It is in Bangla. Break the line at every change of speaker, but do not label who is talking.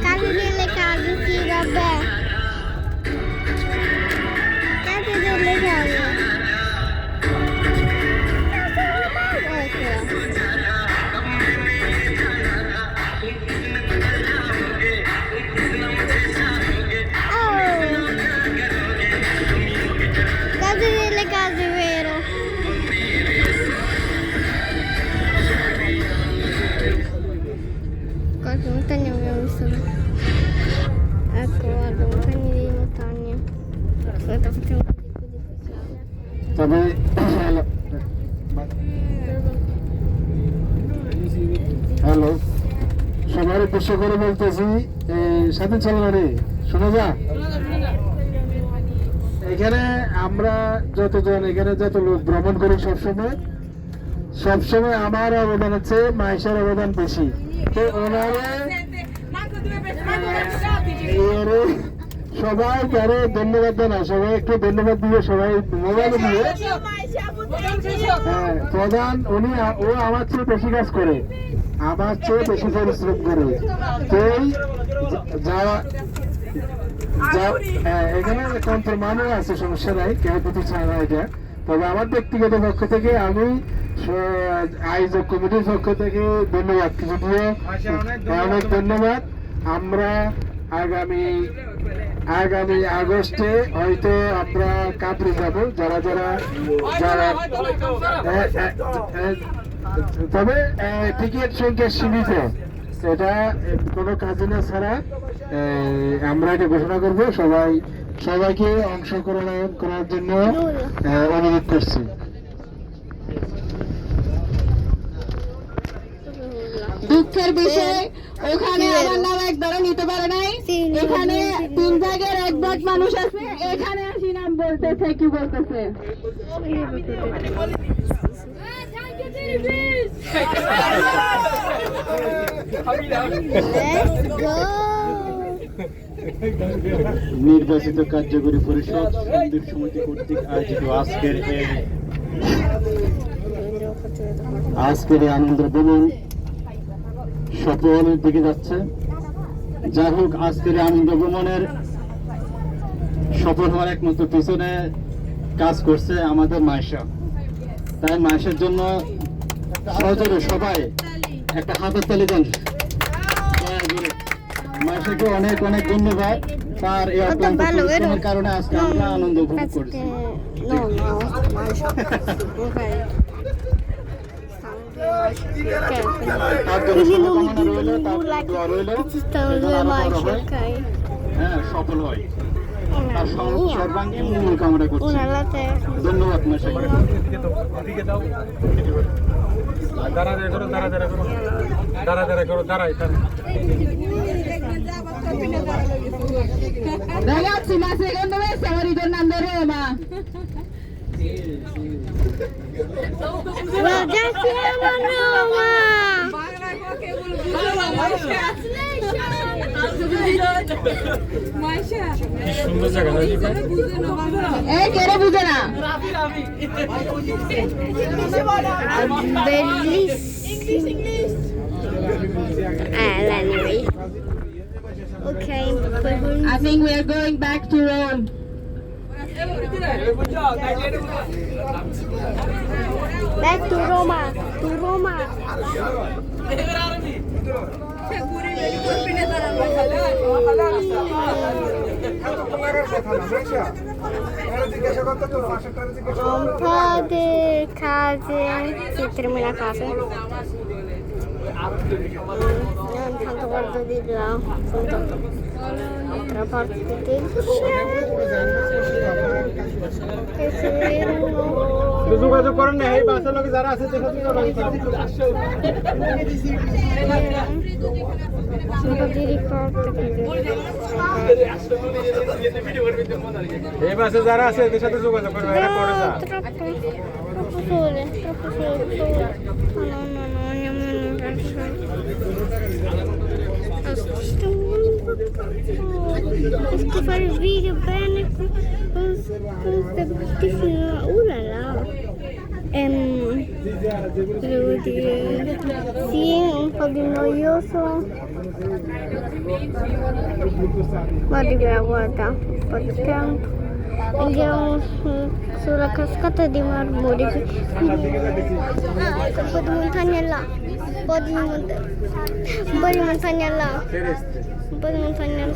Cade delle case, sì, vabbè. Cade delle case. Case delle case, vero? Qualche montagna abbiamo visto. Ecco, guarda, montagne di montagne. Aspetta, facciamo così.
তবে হ্যালো সবার উদ্দেশ্য করে বলতেছি সাথে চলো না রে শোনা যা এখানে আমরা যতজন এখানে যত লোক ভ্রমণ করি সবসময় আমার অবদান হচ্ছে মাইশার অবদান বেশি তো ওনারে সবাই তারে ধন্যবাদ জানায় সবাই একটু ধন্যবাদ দিয়ে সবাই মোবাইল দিয়ে হ্যাঁ প্রধান উনি ও আমার চেয়ে বেশি কাজ করে আমার চেয়ে বেশি পরিশ্রম করে তো এখানে কন্ট্রোল মানুষ আছে সমস্যা নাই কেউ কিছু চায় না এটা তবে আমার ব্যক্তিগত পক্ষ থেকে আমি আয়োজক কমিটির পক্ষ থেকে ধন্যবাদ যদিও অনেক ধন্যবাদ আমরা আগামী আগস্টে হয়তো আমরা কাপড়ে যাব যারা তবে টিকিট সংখ্যা সীমিত এটা কোনো কাজে না ছাড়া আমরা এটা ঘোষণা করবো সবাইকে অংশগ্রহণ করার জন্য অনুরোধ করছি
দুঃখের বিষয় ওখানে আমার নাম একবারও নিতে পারে নাই এখানে 3 জায়গার 1 ভাগ মানুষ আছে এখানে আসি নাম বলতেছে কি বলতেছে
নির্বাচিত কার্যকরী পরিষদ মন্দির সমিতি কর্তৃক আয়োজিত আজকের এই আনন্দ ভ্রমণ সফলের দিকে যাচ্ছে যাই হোক আজকের আনন্দ ভ্রমণের সফল হওয়ার একমাত্র পিছনে কাজ করছে আমাদের মাইশা তাই মাইশার জন্য সহযোগে সবাই একটা হাতের তালি দেন মাইশাকে অনেক ধন্যবাদ তার এই অত্যন্ত পরিশ্রমের কারণে আজকে আমরা আনন্দ উপভোগ করছি সফল হয় তার সর্বাঙ্গীন মঙ্গল কামনা করছি ধন্যবাদ
Ragazzi, ma secondo me stiamo ritornando a Roma.
Ma già siamo a Roma!
Che era Busana?
Bellissimo! Anyway. Okay,
I think we are going back to Rome.
Back to Roma. To Roma. Un po' di case, si termina casa. Tanto guardo di là, altra parte del
যোগাযোগ করেন না এই বাসের লোক যারা আছে এই বাসে যারা আছে এদের সাথে যোগাযোগ করবেন এরা পড়ে যা
troppo sole. Riesco a fare il video bene con questa bellissima. La. Sì, un po' di noioso. Guarda, un po' di pianto. Andiamo sulla cascata di marmori. Un po' di montagna là. Un po' di montagna là. Un po' di montagna là.